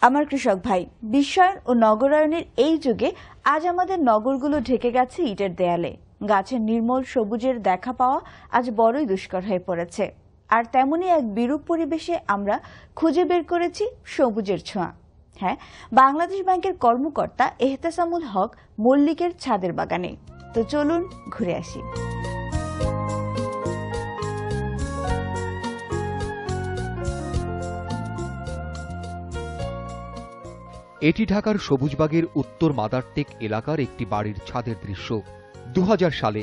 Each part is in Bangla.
আমার কৃষক ভাই, বিশ্বায়ন ও নগরায়নের এই যুগে আজ আমাদের নগরগুলো ঢেকে গেছে ইটের দেয়ালে। গাছের নির্মল সবুজের দেখা পাওয়া আজ বড়ই দুষ্কর হয়ে পড়েছে। আর তেমনি এক বিরূপ পরিবেশে আমরা খুঁজে বের করেছি সবুজের ছোঁয়া। হ্যাঁ, বাংলাদেশ ব্যাংকের কর্মকর্তা এহতেসামুল হক মল্লিকের ছাদের বাগানে। তো চলুন ঘুরে আসি। এটি ঢাকার সবুজবাগের উত্তর মাদারটেক এলাকার একটি বাড়ির ছাদের দৃশ্য। 2000 সালে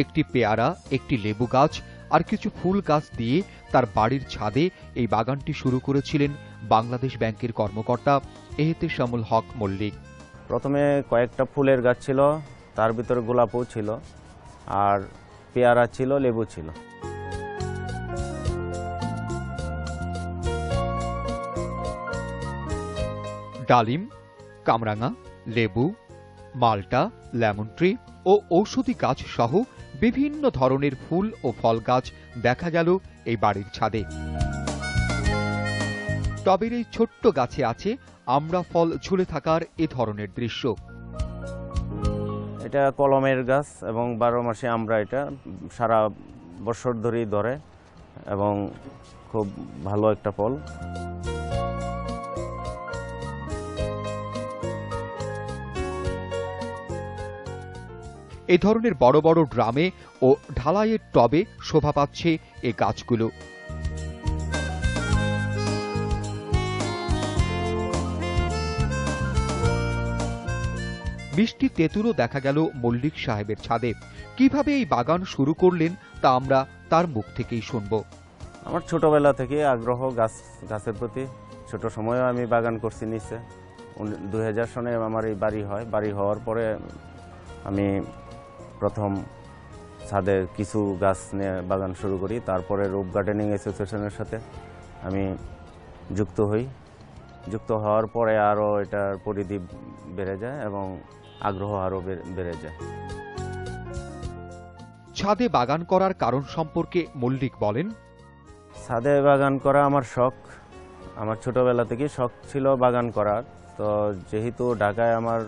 একটি পেয়ারা, একটি লেবু গাছ আর কিছু ফুল গাছ দিয়ে তার বাড়ির ছাদে এই বাগানটি শুরু করেছিলেন বাংলাদেশ ব্যাংকের কর্মকর্তা এহতেসামুল হক মল্লিক। প্রথমে কয়েকটা ফুলের গাছ ছিল, তার ভিতরে গোলাপও ছিল, আর পেয়ারা ছিল, লেবু ছিল। ডালিম, কামরাঙা, লেবু, মাল্টা, লেমন ট্রি ও ঔষধি গাছ সহ বিভিন্ন ধরনের ফুল ও ফল গাছ দেখা গেল এই বাড়ির ছাদে। টবের এই ছোট্ট গাছে আছে আমড়া ফল ঝুলে থাকার এ ধরনের দৃশ্য। এটা কলমের গাছ এবং 12 মাসে আমরা এটা সারা বছর ধরেই ধরে এবং খুব ভালো একটা ফল। এই ধরনের বড় বড় ড্রামে ও ঢালাইয়ের টবে শোভা পাচ্ছে এই গাছগুলো। মিষ্টি তেঁতুলও দেখা গেল মল্লিক সাহেবের ছাদে। কিভাবে এই বাগান শুরু করলেন তা আমরা তার মুখ থেকেই শুনব। আমার ছোটবেলা থেকে আগ্রহ গাছের প্রতি। ছোট সময়েও আমি বাগান করছি নিচে। 2000 সনে আমার এই বাড়ি হয়। বাড়ি হওয়ার পরে আমি প্রথম ছাদে কিছু গাছ নিয়ে বাগান শুরু করি। তারপরে রূপ গার্ডেনিং অ্যাসোসিয়েশনের সাথে আমি যুক্ত হই। যুক্ত হওয়ার পরে আরও এটার পরিধি বেড়ে যায় এবং আগ্রহ আরও বেড়ে যায়। ছাদে বাগান করার কারণ সম্পর্কে মল্লিক বলেন, ছাদে বাগান করা আমার শখ। আমার ছোটবেলা থেকেই শখ ছিল বাগান করার। তো যেহেতু ঢাকায় আমার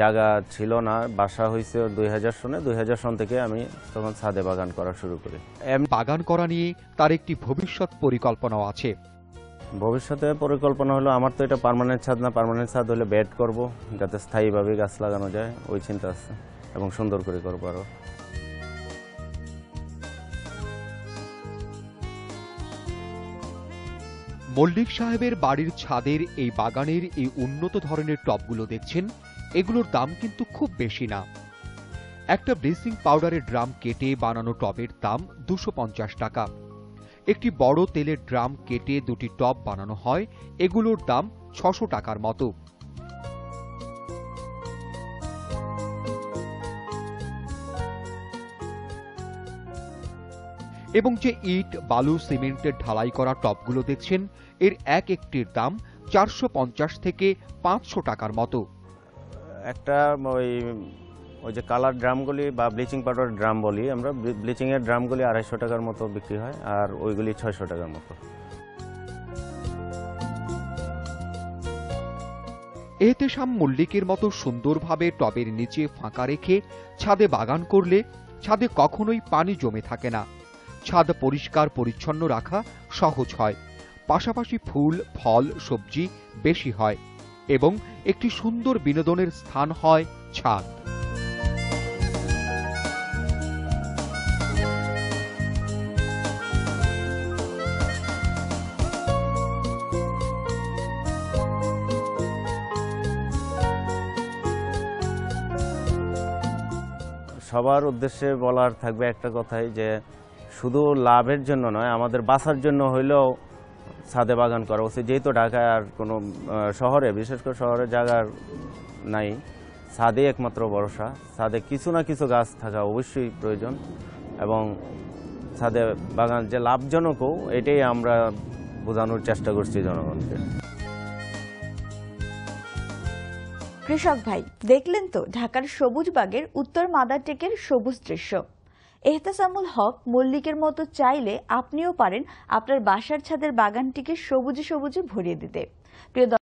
জায়গা ছিল না, বাসা হয়েছে 2000 সনে। 2000 সন থেকে আমি তখন ছাদে বাগান করা শুরু করি। বাগান করা নিয়ে তার একটি ভবিষ্যৎ পরিকল্পনাও আছে। ভবিষ্যতে পরিকল্পনা হলো, আমার তো এটা পার্মানেন্ট ছাদ না, পার্মানেন্ট ছাদ হলে বেড করব, যাতে স্থায়ীভাবে গাছ লাগানো যায়, ওই চিন্তা আছে এবং সুন্দর করে করবো আরো। মল্লিক সাহেবের বাড়ির ছাদের এই বাগানের এই উন্নত ধরনের টবগুলো দেখছেন, এগুলোর দাম কিন্তু খুব বেশি না। একটা ব্লিচিং পাউডারের ড্রাম কেটে বানানো টবের দাম 250 টাকা। একটি বড় তেলের ড্রাম কেটে দুটি টব বানানো হয়, এগুলোর দাম 600 টাকার মতো। এবং যে ইট, বালু, সিমেন্টের ঢালাই করা টবগুলো দেখছেন, এর এক একটির দাম 450 থেকে 500 টাকার মতো। একটা ওই যে কালার ড্রামগুলি বা ব্লিচিং পাউডার ড্রাম বলি আমরা, ব্লিচিং এর ড্রামগুলি 250 টাকার মতো বিক্রি হয়, আর ওইগুলি 600 টাকার মতো। এহতেশাম মল্লিকের মতো সুন্দরভাবে টবের নিচে ফাঁকা রেখে ছাদে বাগান করলে ছাদে কখনোই পানি জমে থাকে না। ছাদ পরিষ্কার পরিচ্ছন্ন রাখা সহজ হয়, পাশাপাশি ফুল, ফল, সবজি বেশি হয় এবং একটি সুন্দর বিনোদনের স্থান হয় ছাদ। সবার উদ্দেশ্যে বলার থাকবে একটা কথাই, যে শুধু লাভের জন্য নয়, আমাদের বাঁচার জন্য হইলেও ছাদে বাগান করা উচিত। যেহেতু ঢাকায় আর কোনো শহরে, বিশেষ করে শহরে জায়গা নাই, ছাদে একমাত্র ভরসা। ছাদে কিছু না কিছু গাছ থাকা অবশ্যই প্রয়োজন এবং ছাদে বাগান যে লাভজনকও, এটাই আমরা বোঝানোর চেষ্টা করছি জনগণকে। কৃষক ভাই, দেখলেন তো ঢাকার সবুজ বাগের উত্তর মাদারটেকের সবুজ দৃশ্য। এহতেসামুল হক মল্লিকের মতো চাইলে আপনিও পারেন আপনার বাসার ছাদের বাগানটিকে সবুজে সবুজে ভরিয়ে দিতে। প্রিয়